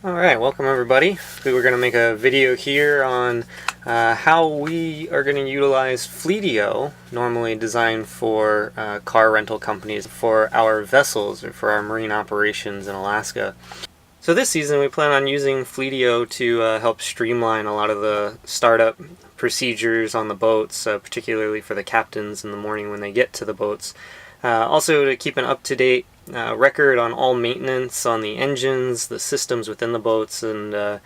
Alright, welcome everybody. We're going to make a video here on how we are going to utilize Fleetio, normally designed for car rental companies, for our vessels or for our marine operations in Alaska. So this season we plan on using Fleetio to help streamline a lot of the startup procedures on the boats, particularly for the captains in the morning when they get to the boats. Also to keep an up-to-date record on all maintenance on the engines, the systems within the boats, and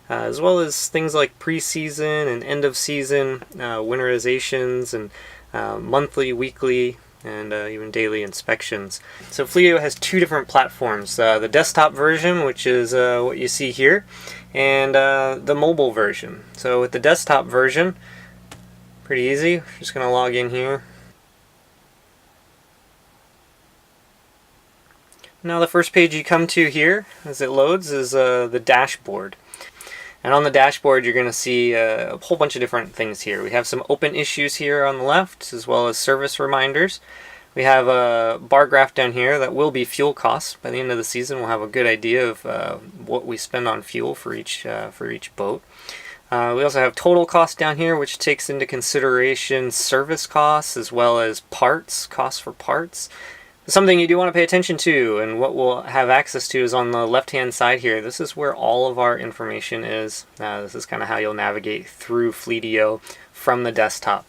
as well as things like pre-season and end-of-season winterizations and monthly, weekly, and even daily inspections. So Fleetio has two different platforms, the desktop version, which is what you see here, and the mobile version. So with the desktop version, pretty easy. Just going to log in here. Now the first page you come to here as it loads is the dashboard. And on the dashboard you're going to see a whole bunch of different things here. We have some open issues here on the left, as well as service reminders. We have a bar graph down here that will be fuel costs. By the end of the season we'll have a good idea of what we spend on fuel for each boat. We also have total cost down here, which takes into consideration service costs as well as parts, costs for parts. Something you do want to pay attention to, and what we'll have access to, is on the left hand side here. This is where all of our information is. This is kind of how you'll navigate through Fleetio from the desktop.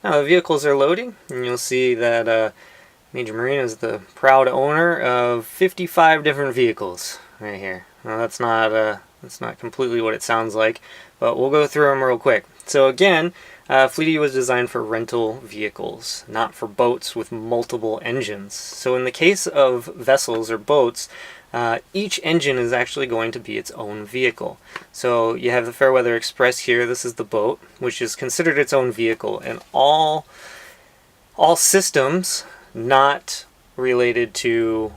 Now the vehicles are loading, and you'll see that Major Marine is the proud owner of 55 different vehicles right here. Now that's not completely what it sounds like, but we'll go through them real quick. So again, Fleetio was designed for rental vehicles, not for boats with multiple engines. So in the case of vessels or boats, each engine is actually going to be its own vehicle. So you have the Fairweather Express here. This is the boat, which is considered its own vehicle, and all systems not related to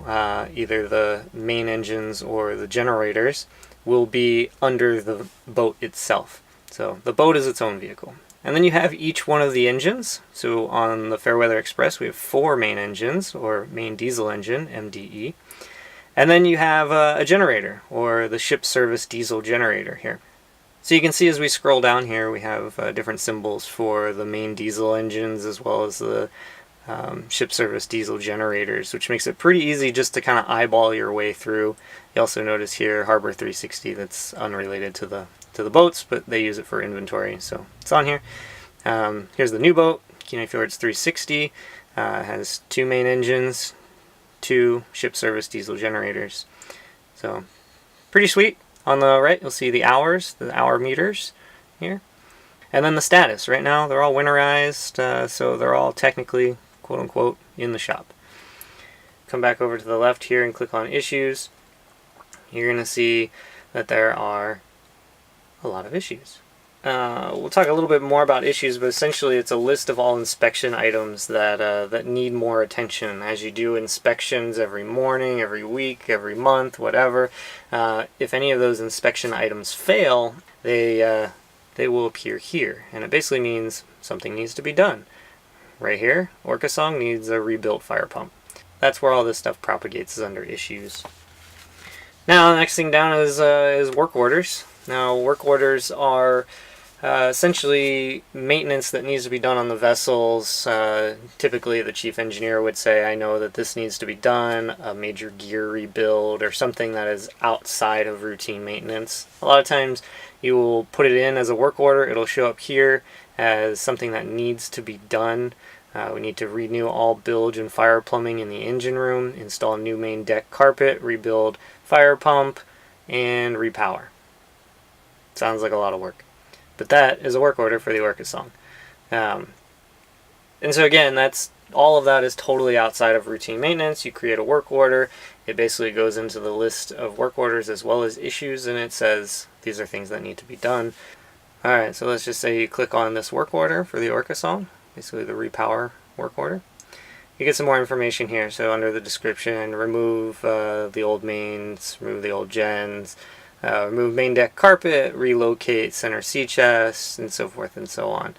either the main engines or the generators will be under the boat itself. So the boat is its own vehicle. And then you have each one of the engines. So on the Fairweather Express we have 4 main engines, or main diesel engine, MDE. And then you have a generator, or the ship service diesel generator here. So you can see as we scroll down here we have different symbols for the main diesel engines as well as the ship service diesel generators, which makes it pretty easy just to kind of eyeball your way through. You also notice here Harbor 360, that's unrelated to the boats, but they use it for inventory, so it's on here. Here's the new boat, Kenai Fjords 360. Has 2 main engines, 2 ship service diesel generators. So pretty sweet. On the right you'll see the hours, the hour meters here. And then the status. Right now they're all winterized, so they're all technically, quote unquote, in the shop. Come back over to the left here and click on issues. You're going to see that there are a lot of issues. We'll talk a little bit more about issues, but essentially it's a list of all inspection items that need more attention. As you do inspections every morning, every week, every month, whatever, if any of those inspection items fail, they will appear here, and it basically means something needs to be done. Right here, Orca Song needs a rebuilt fire pump. That's where all this stuff propagates, is under issues. Now the next thing down is work orders. Now work orders are essentially maintenance that needs to be done on the vessels. Typically the chief engineer would say, I know that this needs to be done, a major gear rebuild or something that is outside of routine maintenance. A lot of times you will put it in as a work order. It'll show up here as something that needs to be done. We need to renew all bilge and fire plumbing in the engine room, install new main deck carpet, rebuild fire pump, and repower. Sounds like a lot of work, but that is a work order for the Orca Song. And so again, all of that is totally outside of routine maintenance. You create a work order, it basically goes into the list of work orders as well as issues, and it says these are things that need to be done. Alright, so let's just say you click on this work order for the Orca Song, basically the repower work order. You get some more information here. So under the description, remove the old mains, remove the old gens, remove main deck carpet, relocate center sea chest, and so forth and so on.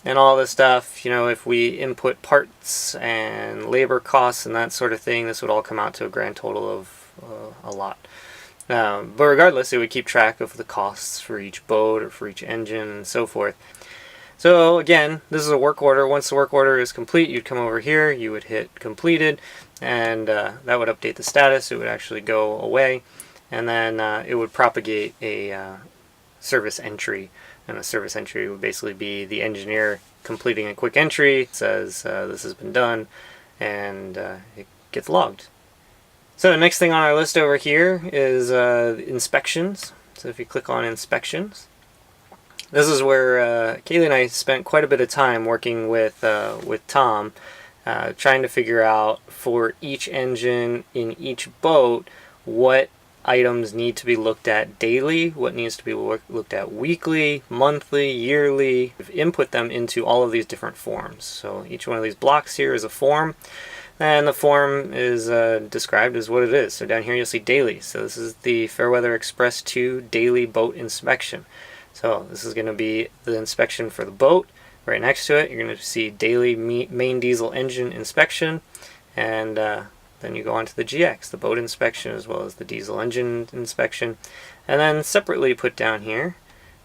And all this stuff, you know, if we input parts and labor costs and that sort of thing, this would all come out to a grand total of a lot. But regardless, it would keep track of the costs for each boat or for each engine and so forth. So again, this is a work order. Once the work order is complete, you'd come over here, you would hit completed, and that would update the status. It would actually go away, and then it would propagate a service entry. And a service entry would basically be the engineer completing a quick entry. It says this has been done, and it gets logged. So the next thing on our list over here is inspections. So if you click on inspections, this is where Kaylee and I spent quite a bit of time working with Tom, trying to figure out for each engine in each boat what items need to be looked at daily, what needs to be looked at weekly, monthly, yearly. We've input them into all of these different forms. So each one of these blocks here is a form, and the form is described as what it is. So down here you'll see daily. So this is the Fairweather Express 2 daily boat inspection. So this is going to be the inspection for the boat. Right next to it, you're going to see daily main diesel engine inspection, and then you go on to the GX, the boat inspection, as well as the diesel engine inspection. And then separately put down here,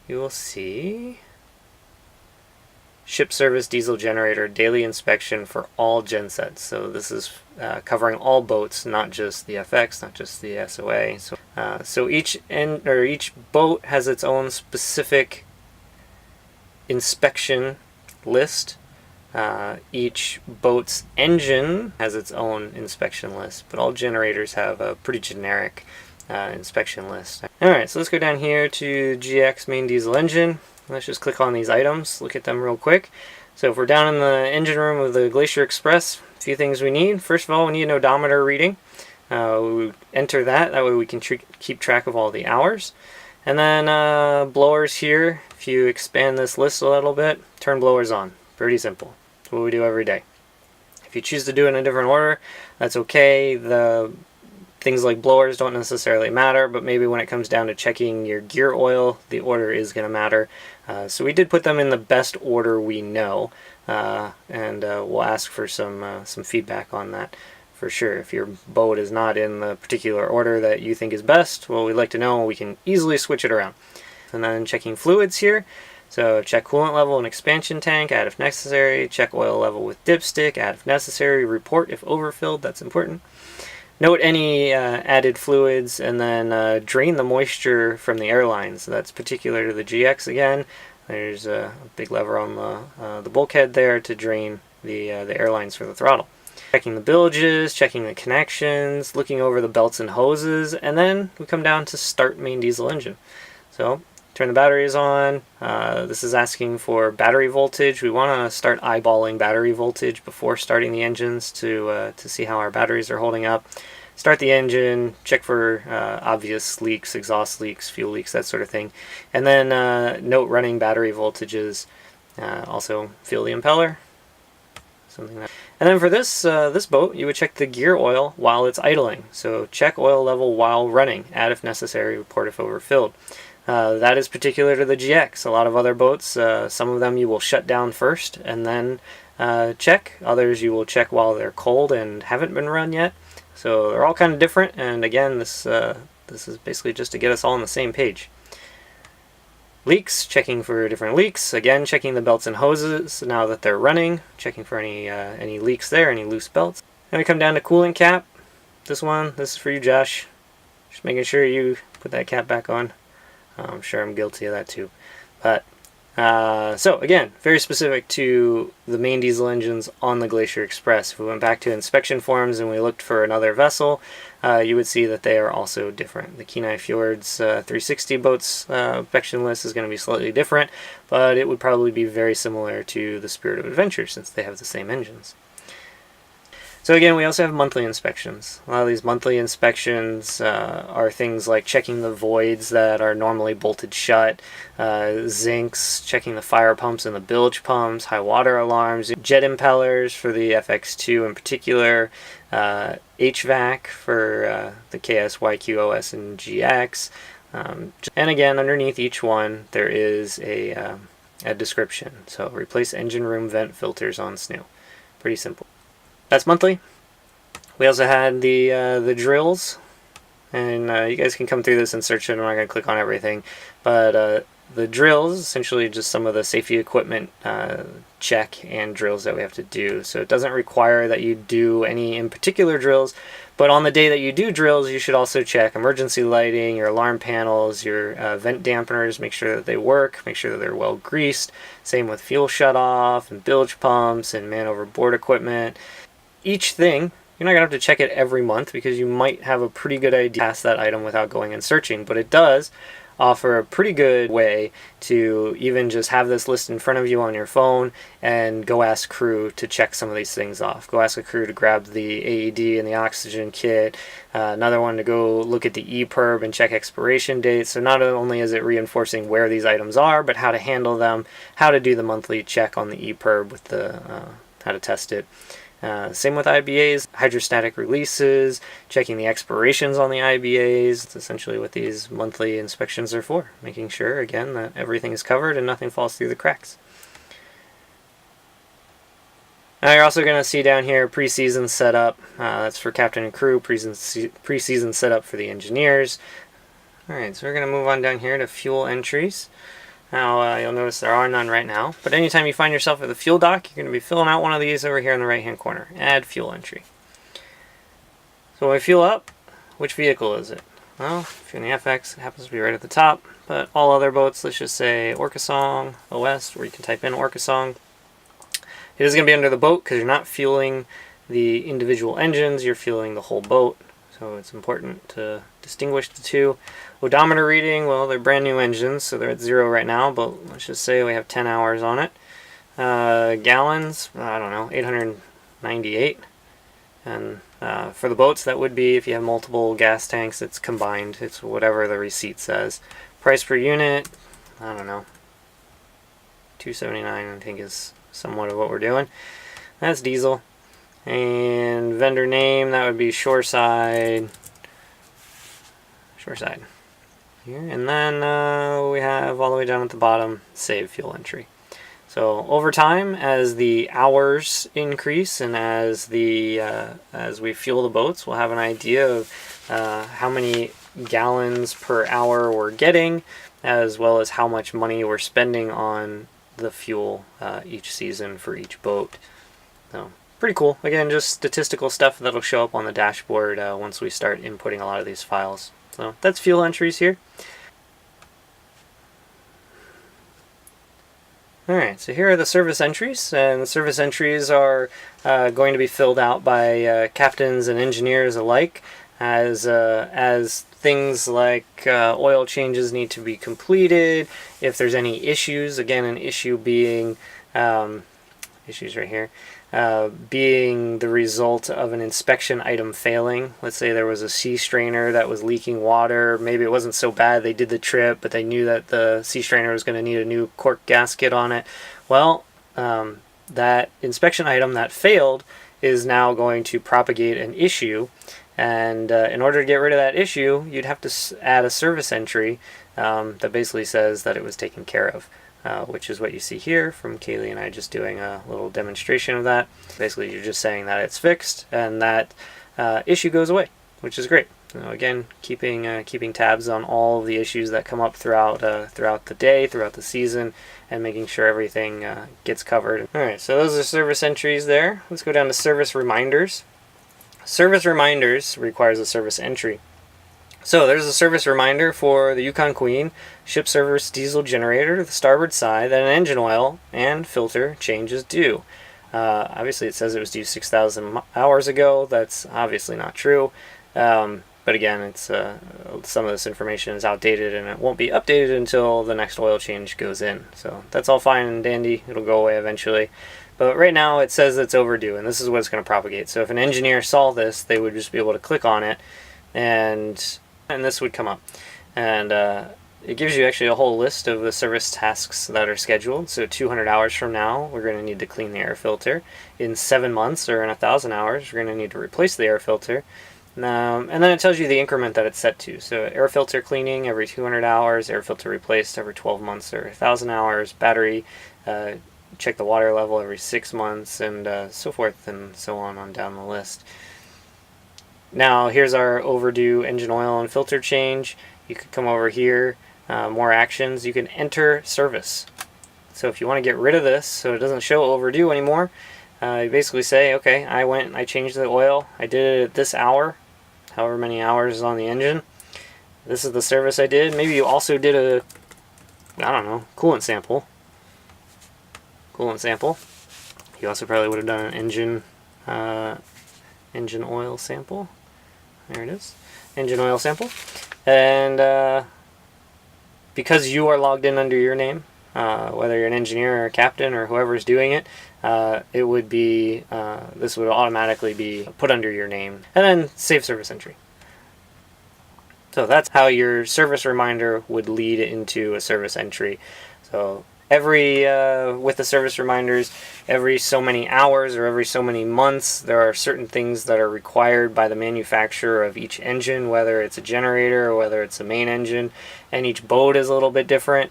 you will see ship service diesel generator daily inspection for all gensets. So this is covering all boats, not just the FX, not just the SOA. So each boat has its own specific inspection list. Each boat's engine has its own inspection list, but all generators have a pretty generic inspection list. Alright, so let's go down here to GX main diesel engine. Let's just click on these items, look at them real quick. So if we're down in the engine room of the Glacier Express, a few things we need. First of all, we need an odometer reading. We enter that way we can keep track of all the hours. And then blowers here, if you expand this list a little bit, turn blowers on. Pretty simple. It's what we do every day. If you choose to do it in a different order, that's okay. The things like blowers don't necessarily matter, but maybe when it comes down to checking your gear oil, the order is going to matter. So we did put them in the best order we know, and we'll ask for some feedback on that for sure. If your boat is not in the particular order that you think is best, well, we'd like to know. We can easily switch it around. And then checking fluids here. So check coolant level in expansion tank, add if necessary. Check oil level with dipstick, add if necessary. Report if overfilled, that's important. Note any added fluids, and then drain the moisture from the airlines. So that's particular to the GX again. There's a big lever on the bulkhead there to drain the airlines for the throttle. Checking the bilges, checking the connections, looking over the belts and hoses, and then we come down to start main diesel engine. So turn the batteries on. This is asking for battery voltage. We want to start eyeballing battery voltage before starting the engines to see how our batteries are holding up. Start the engine, check for obvious leaks, exhaust leaks, fuel leaks, that sort of thing. And then note running battery voltages. Also feel the impeller. Something like that. And then for this boat, you would check the gear oil while it's idling. So check oil level while running. Add if necessary, report if overfilled. That is particular to the GX. A lot of other boats, some of them you will shut down first and then check. Others you will check while they're cold and haven't been run yet. So they're all kind of different, and again, this is basically just to get us all on the same page. Leaks, checking for different leaks. Again, checking the belts and hoses now that they're running. Checking for any leaks there, any loose belts. Then we come down to coolant cap. This is for you, Josh. Just making sure you put that cap back on. I'm sure I'm guilty of that too. But so again, very specific to the main diesel engines on the Glacier Express. If we went back to inspection forms and we looked for another vessel, you would see that they are also different. The Kenai Fjords 360 boats inspection list is going to be slightly different, but it would probably be very similar to the Spirit of Adventure since they have the same engines. So again, we also have monthly inspections. A lot of these monthly inspections are things like checking the voids that are normally bolted shut, zincs, checking the fire pumps and the bilge pumps, high water alarms, jet impellers for the FX2 in particular, HVAC for the KS, YQ, OS, and GX. And again, underneath each one, there is a description. So replace engine room vent filters on SNU. Pretty simple. That's monthly. We also had the drills. And you guys can come through this and search it. I'm not going to click on everything. But the drills, essentially just some of the safety equipment check and drills that we have to do. So it doesn't require that you do any in particular drills, but on the day that you do drills, you should also check emergency lighting, your alarm panels, your vent dampeners, make sure that they work, make sure that they're well greased. Same with fuel shutoff and bilge pumps and man overboard equipment. Each thing, you're not going to have to check it every month because you might have a pretty good idea past that item without going and searching, but it does offer a pretty good way to even just have this list in front of you on your phone and go ask crew to check some of these things off. Go ask a crew to grab the AED and the oxygen kit. Another one to go look at the EPIRB and check expiration dates. So not only is it reinforcing where these items are, but how to handle them, how to do the monthly check on the EPIRB with the how to test it. Same with IBAs, hydrostatic releases, checking the expirations on the IBAs. It's essentially what these monthly inspections are for, making sure, again, that everything is covered and nothing falls through the cracks. Now you're also going to see down here pre-season setup. That's for captain and crew, pre-season setup for the engineers. Alright, so we're going to move on down here to fuel entries. Now, you'll notice there are none right now, but anytime you find yourself at the fuel dock, you're going to be filling out one of these over here in the right-hand corner. Add fuel entry. So when we fuel up, which vehicle is it? Well, if you're in the FX, it happens to be right at the top, but all other boats, let's just say Orcasong, OS, where you can type in Orcasong. It is going to be under the boat because you're not fueling the individual engines, you're fueling the whole boat. So it's important to distinguish the two. Odometer reading, well, they're brand new engines, so they're at 0 right now, but let's just say we have 10 hours on it. Gallons, I don't know, 898. And for the boats, that would be, if you have multiple gas tanks, it's combined. It's whatever the receipt says. Price per unit, I don't know, $2.79 I think is somewhat of what we're doing. That's diesel. And vendor name, that would be Shoreside. Here. And then we have all the way down at the bottom, save fuel entry. So over time, as the hours increase and as we fuel the boats, we'll have an idea of how many gallons per hour we're getting, as well as how much money we're spending on the fuel each season for each boat. So pretty cool. Again, just statistical stuff that'll show up on the dashboard once we start inputting a lot of these files. So that's fuel entries here. Alright, so here are the service entries, and the service entries are going to be filled out by captains and engineers alike as things like oil changes need to be completed, if there's any issues, again an issue being, issues right here, being the result of an inspection item failing. Let's say there was a sea strainer that was leaking water. Maybe it wasn't so bad, they did the trip, but they knew that the sea strainer was going to need a new cork gasket on it. Well, that inspection item that failed is now going to propagate an issue, and in order to get rid of that issue, you'd have to add a service entry that basically says that it was taken care of. Which is what you see here from Kaylee and I just doing a little demonstration of that. Basically, you're just saying that it's fixed and that issue goes away, which is great. Again, keeping tabs on all of the issues that come up throughout the day, throughout the season, and making sure everything gets covered. All right, so those are service entries there. Let's go down to service reminders. Service reminders requires a service entry. So there's a service reminder for the Yukon Queen ship service diesel generator to the starboard side that an engine oil and filter change is due. Obviously it says it was due 6,000 hours ago. That's obviously not true. But again, it's some of this information is outdated and it won't be updated until the next oil change goes in. So that's all fine and dandy. It'll go away eventually. But right now it says it's overdue, and this is what it's going to propagate. So if an engineer saw this, they would just be able to click on it and this would come up, and it gives you actually a whole list of the service tasks that are scheduled. So 200 hours from now, we're going to need to clean the air filter. In 7 months or in 1,000 hours, we're going to need to replace the air filter. And then it tells you the increment that it's set to. So air filter cleaning every 200 hours, air filter replaced every 12 months or 1,000 hours, battery, check the water level every 6 months, and so forth and so on down the list. Now here's our overdue engine oil and filter change. You could come over here, more actions. You can enter service. So if you want to get rid of this so it doesn't show overdue anymore, you basically say, okay, I went and I changed the oil. I did it at this hour, however many hours is on the engine. This is the service I did. Maybe you also did a, I don't know, coolant sample. You also probably would have done an engine oil sample. There it is, engine oil sample. And because you are logged in under your name, whether you're an engineer or a captain or whoever's doing it, it would be, this would automatically be put under your name, and then save service entry. So that's how your service reminder would lead into a service entry. So with the service reminders, every so many hours or every so many months, there are certain things that are required by the manufacturer of each engine, whether it's a generator or whether it's a main engine, and each boat is a little bit different.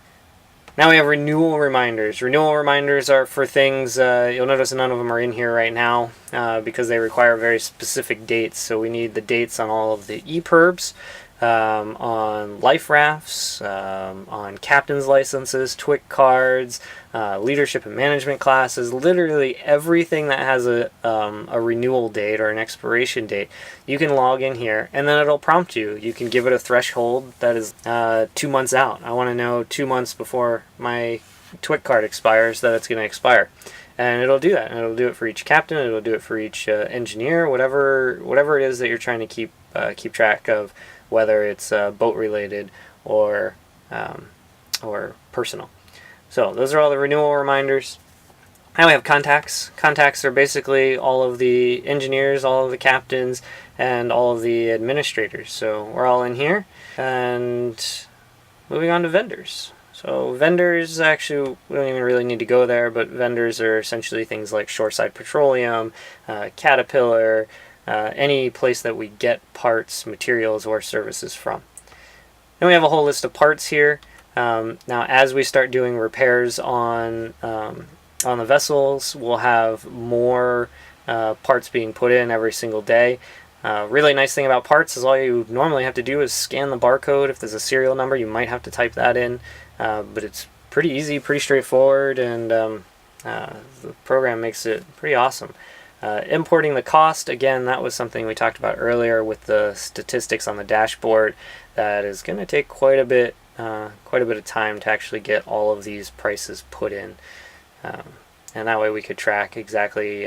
Now we have renewal reminders. Renewal reminders are for things, you'll notice none of them are in here right now because they require very specific dates. So we need the dates on all of the EPIRBs, on life rafts, on captain's licenses, TWIC cards, leadership and management classes, literally everything that has a renewal date or an expiration date. You can log in here and then it'll prompt you. You can give it a threshold that is 2 months out. I want to know 2 months before my TWIC card expires that it's going to expire. And it'll do that. And it'll do it for each captain. It'll do it for each engineer, whatever it is that you're trying to keep track of, whether it's boat related or personal. So those are all the renewal reminders. Now we have contacts. Contacts are basically all of the engineers, all of the captains, and all of the administrators. So we're all in here. And moving on to vendors. So vendors, actually, we don't even really need to go there, but vendors are essentially things like Shoreside Petroleum, Caterpillar, any place that we get parts, materials, or services from. Then we have a whole list of parts here. Now, as we start doing repairs on the vessels, we'll have more parts being put in every single day. Really nice thing about parts is all you normally have to do is scan the barcode. If there's a serial number, you might have to type that in, but it's pretty easy, pretty straightforward, and the program makes it pretty awesome. Importing the cost, again, that was something we talked about earlier with the statistics on the dashboard. That is going to take quite a bit of time to actually get all of these prices put in, and that way we could track exactly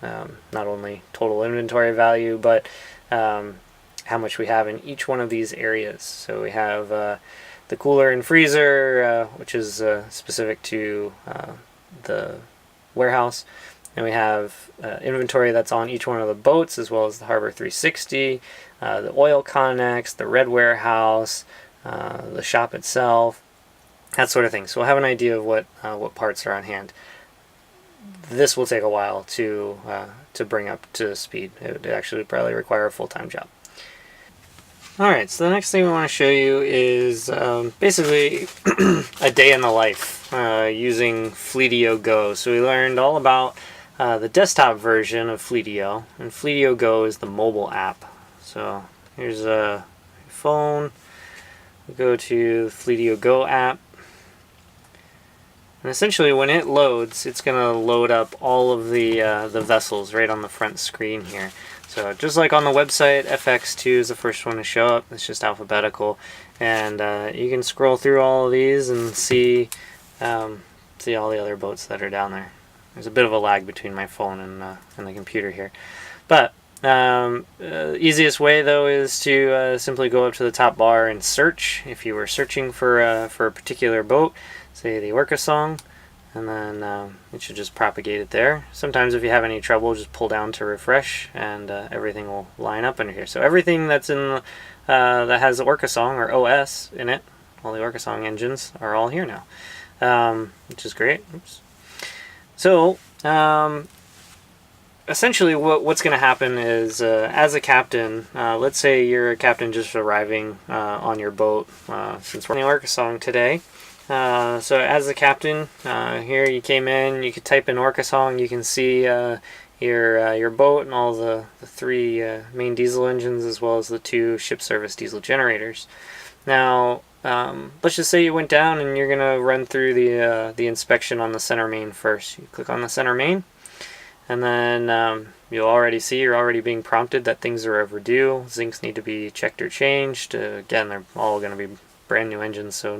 not only total inventory value, but how much we have in each one of these areas. So we have the cooler and freezer, which is specific to the warehouse. And we have inventory that's on each one of the boats, as well as the Harbor 360, the oil connects, the red warehouse, the shop itself, that sort of thing. So we'll have an idea of what parts are on hand. This will take a while to bring up to speed. It would actually probably require a full-time job. Alright, so the next thing we want to show you is basically a day in the life using FleetioGo. So we learned all about the desktop version of Fleetio, and FleetioGo is the mobile app. So here's a phone. We go to the FleetioGo app. And essentially when it loads, it's going to load up all of the vessels right on the front screen here. So just like on the website, FX2 is the first one to show up. It's just alphabetical. And you can scroll through all of these and see all the other boats that are down there. There's a bit of a lag between my phone and the computer here. But easiest way, though, is to simply go up to the top bar and search. If you were searching for a particular boat, say the Orca Song, and then it should just propagate it there. Sometimes if you have any trouble, just pull down to refresh, and everything will line up under here. So everything that's in that has the Orca Song or OS in it, all the Orca Song engines are all here now, which is great. Oops. So essentially what's going to happen is as a captain, let's say you're a captain just arriving on your boat, since we're in the Orca Song today. So as a captain, here you came in, you could type in Orca Song, you can see your boat and all the three main diesel engines, as well as the 2 ship service diesel generators. Now, let's just say you went down and you're gonna run through the inspection on the center main first. You click on the center main, and then you'll already see you're already being prompted that things are overdue. Zincs need to be checked or changed. Again, they're all going to be brand new engines, so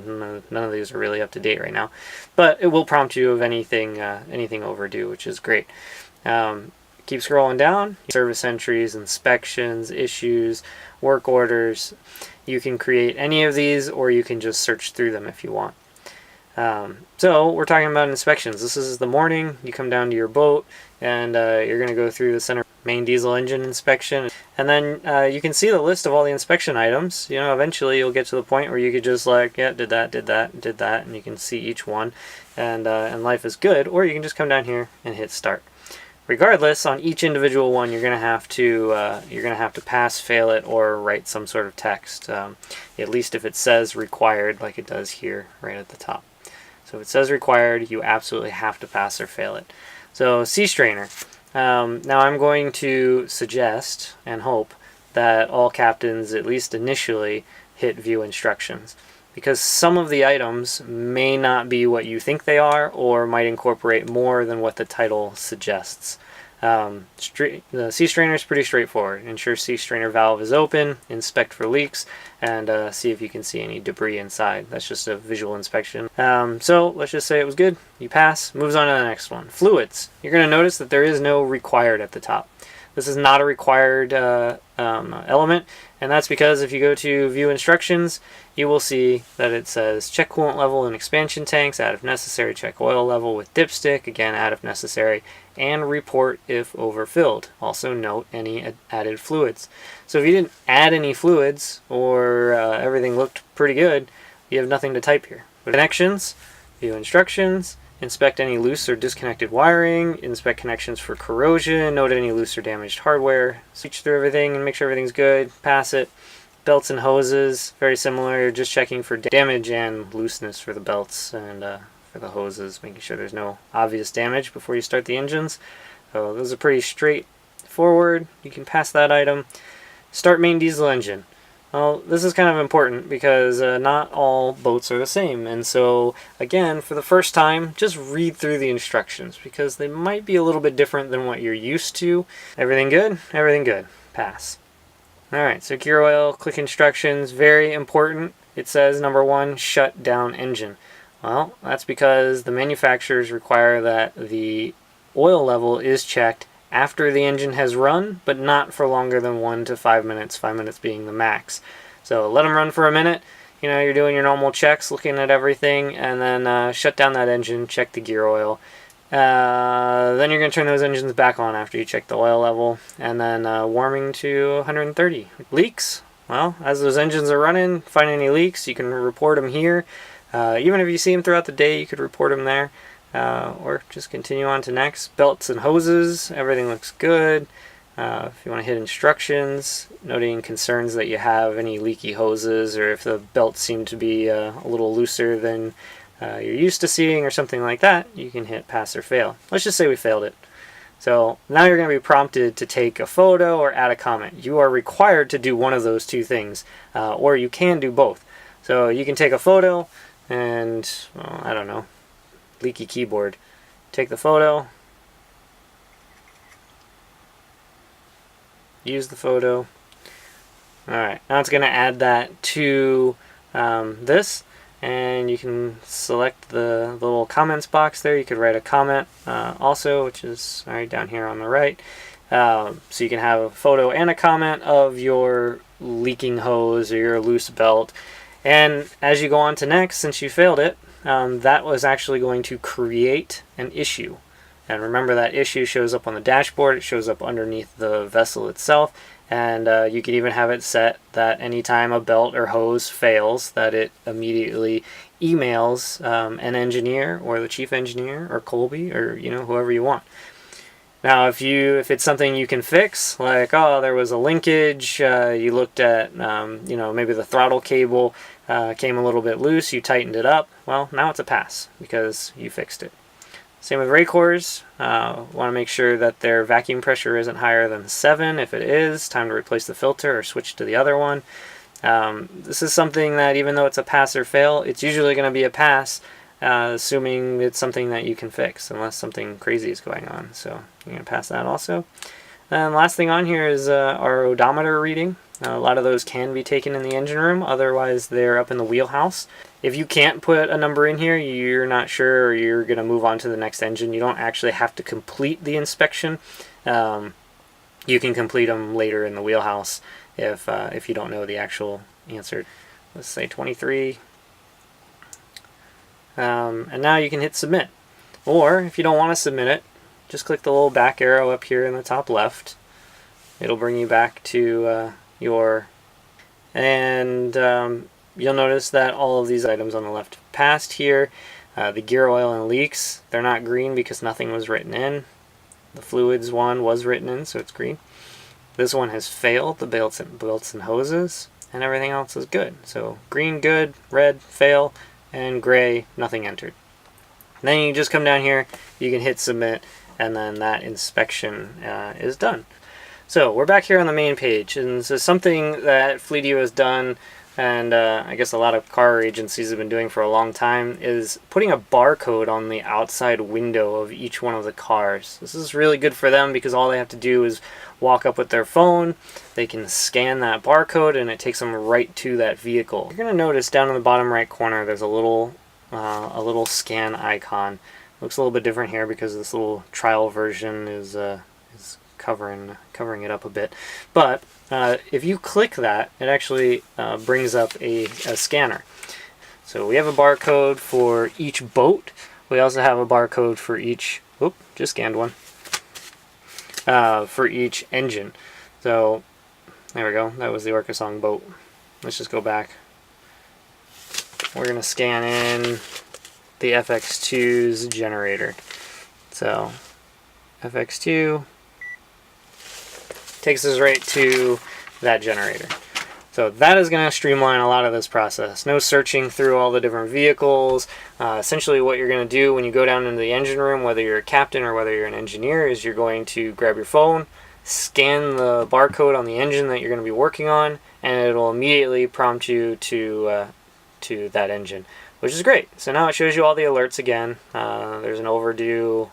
none of these are really up to date right now. But it will prompt you of anything overdue, which is great. Keep scrolling down. Service entries, inspections, issues, work orders. You can create any of these, or you can just search through them if you want. So we're talking about inspections. This is the morning. You come down to your boat, and you're going to go through the center main diesel engine inspection, and then you can see the list of all the inspection items. You know, eventually you'll get to the point where you could just like, yeah, did that, and you can see each one, and life is good. Or you can just come down here and hit start. Regardless, on each individual one, you're going to have to pass, fail it, or write some sort of text. At least if it says required, like it does here, right at the top. So if it says required, you absolutely have to pass or fail it. So sea strainer. Now I'm going to suggest and hope that all captains, at least initially, hit view instructions, because some of the items may not be what you think they are, or might incorporate more than what the title suggests. The sea strainer is pretty straightforward. Ensure sea strainer valve is open, inspect for leaks, and see if you can see any debris inside. That's just a visual inspection. So let's just say it was good. You pass. Moves on to the next one. Fluids. You're going to notice that there is no required at the top. This is not a required element, and that's because if you go to view instructions, you will see that it says check coolant level in expansion tanks, add if necessary, check oil level with dipstick, again add if necessary, and report if overfilled. Also note any added fluids. So if you didn't add any fluids, or everything looked pretty good, you have nothing to type here. Connections, view instructions, inspect any loose or disconnected wiring, inspect connections for corrosion, note any loose or damaged hardware, switch through everything and make sure everything's good, pass it. Belts and hoses, very similar. You're just checking for damage and looseness for the belts and for the hoses, making sure there's no obvious damage before you start the engines. So those are pretty straightforward. You can pass that item. Start main diesel engine. Well, this is kind of important because not all boats are the same. And so, again, for the first time, just read through the instructions because they might be a little bit different than what you're used to. Everything good? Everything good. Pass. Alright, so gear oil, click instructions, very important. It says, number 1, shut down engine. Well, that's because the manufacturers require that the oil level is checked after the engine has run, but not for longer than 1 to 5 minutes, 5 minutes being the max. So let them run for a minute. You know, you're doing your normal checks, looking at everything, and then shut down that engine, check the gear oil. Then you're going to turn those engines back on after you check the oil level, and then warming to 130. Leaks? Well, as those engines are running, find any leaks, you can report them here. Even if you see them throughout the day, you could report them there. Or just continue on to next. Belts and hoses, everything looks good. If you want to hit instructions, noting concerns that you have any leaky hoses, or if the belts seem to be a little looser than you're used to seeing or something like that, you can hit pass or fail. Let's just say we failed it. So now you're going to be prompted to take a photo or add a comment. You are required to do one of those two things, or you can do both. So you can take a photo and, well, I don't know, leaky keyboard. Take the photo, use the photo. Alright, now it's going to add that to this, and you can select the little comments box there. You could write a comment also, which is right down here on the right. So you can have a photo and a comment of your leaking hose or your loose belt. And as you go on to next, since you failed it, that was actually going to create an issue. And remember, that issue shows up on the dashboard, it shows up underneath the vessel itself, and you can even have it set that anytime a belt or hose fails, that it immediately emails an engineer or the chief engineer or Colby or, you know, whoever you want. Now, if it's something you can fix, like, oh, there was a linkage, you looked at, you know, maybe the throttle cable came a little bit loose, you tightened it up, well, now it's a pass because you fixed it. Same with rake cores. Want to make sure that their vacuum pressure isn't higher than 7. If it is, time to replace the filter or switch to the other one. This is something that even though it's a pass or fail, it's usually going to be a pass, assuming it's something that you can fix, unless something crazy is going on. So you're going to pass that also. And last thing on here is our odometer reading. A lot of those can be taken in the engine room, otherwise they're up in the wheelhouse. If you can't put a number in here, you're not sure, or you're going to move on to the next engine, you don't actually have to complete the inspection. You can complete them later in the wheelhouse if you don't know the actual answer. Let's say 23. And now you can hit submit. Or if you don't want to submit it, just click the little back arrow up here in the top left. It'll bring you back to you'll notice that all of these items on the left passed here. The gear oil and leaks, they're not green because nothing was written in. The fluids one was written in, so it's green. This one has failed, the belts and hoses, and everything else is good. So green, good, red, fail, and gray, nothing entered. And then you just come down here, you can hit submit, and then that inspection is done. So we're back here on the main page, and this is something that Fleetio has done, and I guess a lot of car agencies have been doing for a long time, is putting a barcode on the outside window of each one of the cars. This is really good for them because all they have to do is walk up with their phone, they can scan that barcode, and it takes them right to that vehicle. You're going to notice down in the bottom right corner there's a little scan icon. Looks a little bit different here because this little trial version is covering it up a bit. But if you click that, it actually brings up a scanner. So we have a barcode for each boat. We also have a barcode for each, just scanned one, for each engine. So there we go, that was the Orcasong boat. Let's just go back. We're going to scan in the FX2's generator. So FX2 takes us right to that generator. So that is going to streamline a lot of this process. No searching through all the different vehicles. Essentially what you're going to do when you go down into the engine room, whether you're a captain or whether you're an engineer, is you're going to grab your phone, scan the barcode on the engine that you're going to be working on, and it'll immediately prompt you to that engine, which is great. So now it shows you all the alerts again. There's an overdue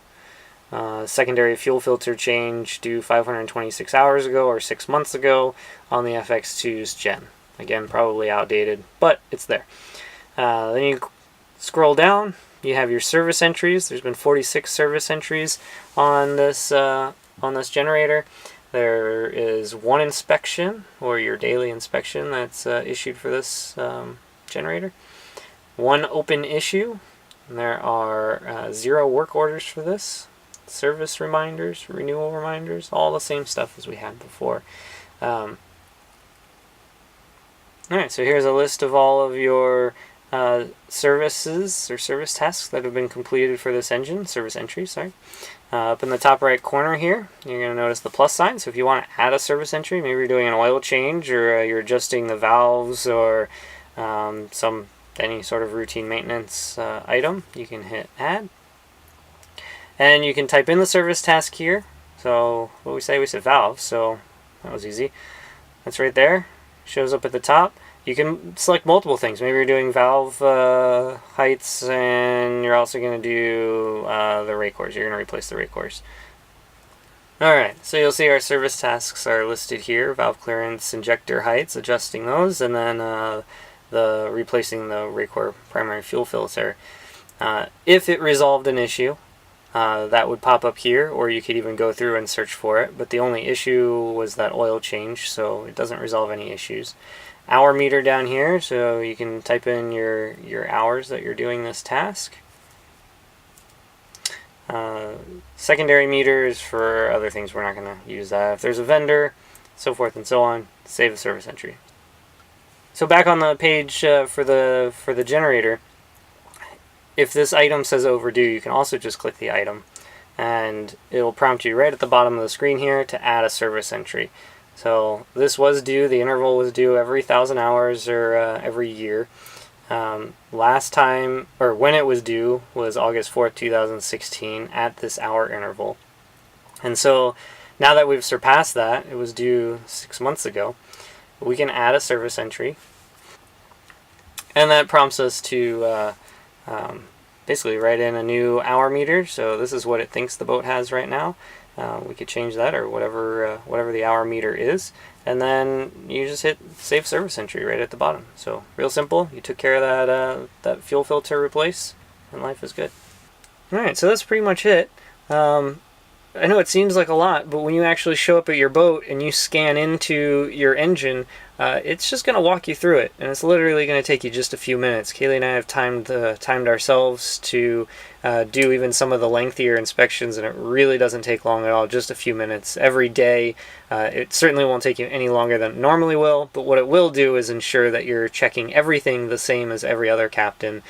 secondary fuel filter change due 526 hours ago or 6 months ago on the FX2's gen. Again, probably outdated, but it's there. Then you scroll down, you have your service entries. There's been 46 service entries on this generator. There is one inspection, or your daily inspection, that's issued for this generator. One open issue. And there are 0 work orders for this. Service reminders, renewal reminders, all the same stuff as we had before. Alright, so here's a list of all of your services or service tasks that have been completed for this engine, service entries, sorry. Up in the top right corner here, you're going to notice the plus sign. So if you want to add a service entry, maybe you're doing an oil change, or you're adjusting the valves, or any sort of routine maintenance item, you can hit add. And you can type in the service task here. So what we said valve, so that was easy. That's right there. Shows up at the top. You can select multiple things. Maybe you're doing valve heights, and you're also going to do the rake cores. You're going to replace the rake cores. Alright, so you'll see our service tasks are listed here. Valve clearance, injector heights, adjusting those, and then the replacing the rake core primary fuel filter. If it resolved an issue, that would pop up here, or you could even go through and search for it. But the only issue was that oil change, so it doesn't resolve any issues. Hour meter down here, so you can type in your hours that you're doing this task. Secondary meters for other things, we're not going to use that. If there's a vendor, so forth and so on, save the service entry. So back on the page for the generator, if this item says overdue, you can also just click the item, and it'll prompt you right at the bottom of the screen here to add a service entry. So this was due, the interval was due every 1,000 hours or every year. Last time, or when it was due, was August 4th, 2016 at this hour interval. And so now that we've surpassed that, it was due 6 months ago, we can add a service entry. And that prompts us to basically write in a new hour meter. So this is what it thinks the boat has right now. We could change that, or whatever the hour meter is, and then you just hit save service entry right at the bottom. So real simple. You took care of that fuel filter replace, and life is good. All right, so that's pretty much it. I know it seems like a lot, but when you actually show up at your boat and you scan into your engine, it's just going to walk you through it, and it's literally going to take you just a few minutes. Kaylee and I have timed ourselves to do even some of the lengthier inspections, and it really doesn't take long at all, just a few minutes every day. It certainly won't take you any longer than it normally will, but what it will do is ensure that you're checking everything the same as every other captain,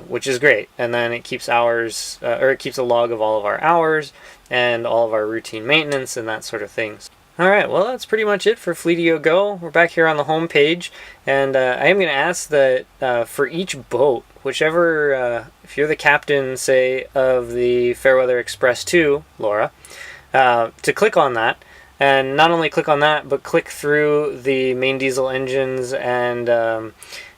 which is great. And then it keeps it keeps a log of all of our hours and all of our routine maintenance and that sort of things. Alright, well that's pretty much it for FleetioGo. We're back here on the home page, and I am going to ask that for each boat, whichever, if you're the captain, say, of the Fairweather Express 2, Laura, to click on that, and not only click on that, but click through the main diesel engines and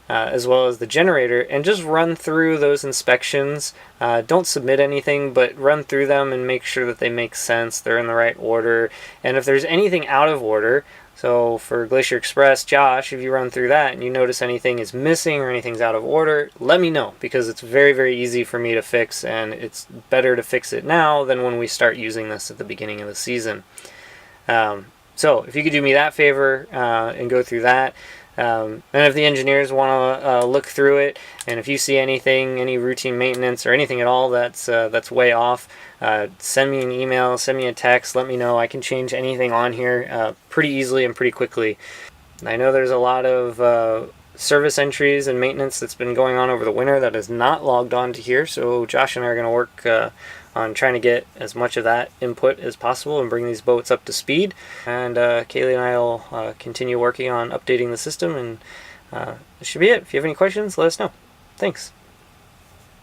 as well as the generator, and just run through those inspections. Don't submit anything, but run through them and make sure that they make sense, they're in the right order. And if there's anything out of order, so for Glacier Express, Josh, if you run through that and you notice anything is missing or anything's out of order, let me know, because it's very, very easy for me to fix, and it's better to fix it now than when we start using this at the beginning of the season. So if you could do me that favor and go through that. And if the engineers want to look through it, and if you see anything, any routine maintenance or anything at all that's way off, send me an email, send me a text, let me know. I can change anything on here pretty easily and pretty quickly. I know there's a lot of service entries and maintenance that's been going on over the winter that is not logged on to here, so Josh and I are going to work on trying to get as much of that input as possible and bring these boats up to speed. And Kaylee and I will continue working on updating the system, and that should be it. If you have any questions, let us know. Thanks.